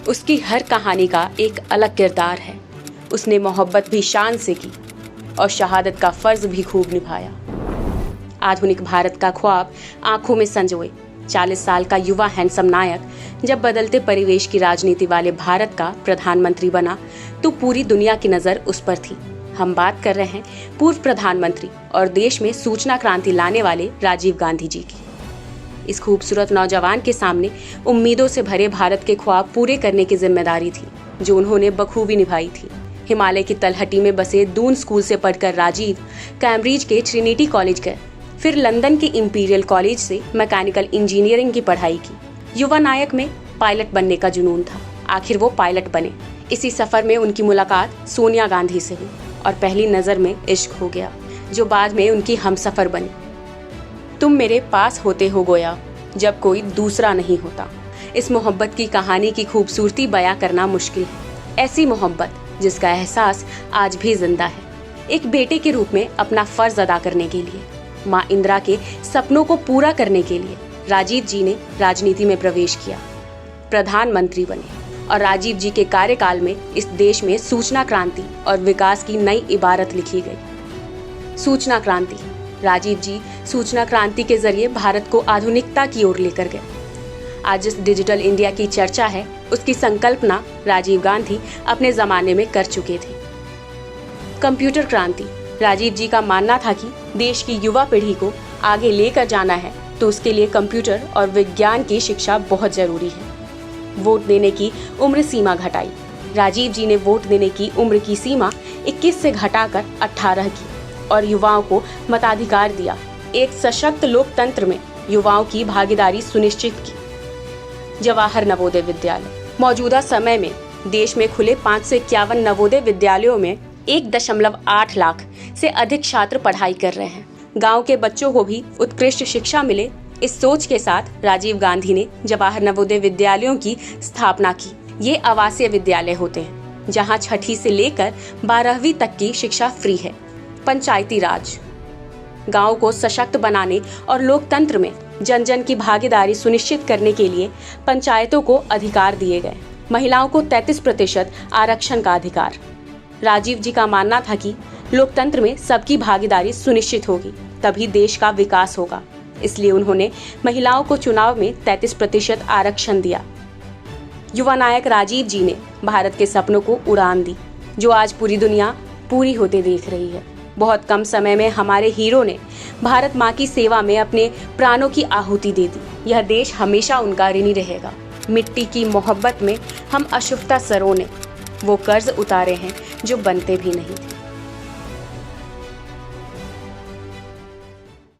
उसकी हर कहानी का एक अलग किरदार है। उसने मोहब्बत भी शान से की और शहादत का फर्ज भी खूब निभाया। आधुनिक भारत का ख्वाब आंखों में संजोए 40 साल का युवा हैंडसम नायक जब बदलते परिवेश की राजनीति वाले भारत का प्रधानमंत्री बना तो पूरी दुनिया की नजर उस पर थी। हम बात कर रहे हैं पूर्व प्रधानमंत्री और देश में सूचना क्रांति लाने वाले राजीव गांधी जी की। इस खूबसूरत नौजवान के सामने उम्मीदों से भरे भारत के ख्वाब पूरे करने की जिम्मेदारी थी, जो उन्होंने बखूबी निभाई थी। हिमालय की तलहटी में बसे दून स्कूल से पढ़कर राजीव कैम्ब्रिज के ट्रिनिटी कॉलेज गए, फिर लंदन के इंपीरियल कॉलेज से मैकेनिकल इंजीनियरिंग की पढ़ाई की। युवा नायक में पायलट बनने का जुनून था। आखिर वो पायलट बने। इसी सफर में उनकी मुलाकात सोनिया गांधी से हुई और पहली नजर में इश्क हो गया, जो बाद में उनकी हमसफर बनी। तुम मेरे पास होते हो गोया जब कोई दूसरा नहीं होता। इस मोहब्बत की कहानी की खूबसूरती बयां करना मुश्किल है। ऐसी मोहब्बत जिसका एहसास आज भी जिंदा है। एक बेटे के रूप में अपना फर्ज अदा करने के लिए, माँ इंदिरा के सपनों को पूरा करने के लिए राजीव जी ने राजनीति में प्रवेश किया, प्रधानमंत्री बने और राजीव जी के कार्यकाल में इस देश में सूचना क्रांति और विकास की नई इबारत लिखी गई। सूचना क्रांति। राजीव जी सूचना क्रांति के जरिए भारत को आधुनिकता की ओर लेकर गए। आज जिस डिजिटल इंडिया की चर्चा है, उसकी संकल्पना राजीव गांधी अपने जमाने में कर चुके थे। कंप्यूटर क्रांति। राजीव जी का मानना था कि देश की युवा पीढ़ी को आगे लेकर जाना है तो उसके लिए कंप्यूटर और विज्ञान की शिक्षा बहुत जरूरी है। वोट देने की उम्र सीमा घटाई। राजीव जी ने वोट देने की उम्र की सीमा 21 से घटाकर 18 की और युवाओं को मताधिकार दिया। एक सशक्त लोकतंत्र में युवाओं की भागीदारी सुनिश्चित की। जवाहर नवोदय विद्यालय। मौजूदा समय में देश में खुले 5 से 51 नवोदय विद्यालयों में 1.8 लाख से अधिक छात्र पढ़ाई कर रहे हैं। गांव के बच्चों को भी उत्कृष्ट शिक्षा मिले, इस सोच के साथ राजीव गांधी ने जवाहर नवोदय विद्यालयों की स्थापना की। ये आवासीय विद्यालय होते हैं जहां 6ठी से लेकर 12वीं तक की शिक्षा फ्री है। पंचायती राज। गांव को सशक्त बनाने और लोकतंत्र में जन जन की भागीदारी सुनिश्चित करने के लिए पंचायतों को अधिकार दिए गए। महिलाओं को 33% आरक्षण का अधिकार। राजीव जी का मानना था कि लोकतंत्र में सबकी भागीदारी सुनिश्चित होगी तभी देश का विकास होगा, इसलिए उन्होंने महिलाओं को चुनाव में 33% आरक्षण दिया। युवा नायक राजीव जी ने भारत के सपनों को उड़ान दी, जो आज पूरी दुनिया पूरी होते देख रही है। बहुत कम समय में हमारे हीरो ने भारत माँ की सेवा में अपने प्राणों की आहुति दे दी। यह देश हमेशा उनका ऋणी रहेगा। मिट्टी की मोहब्बत में हम अशुभता सरों ने वो कर्ज उतारे हैं जो बनते भी नहीं थे।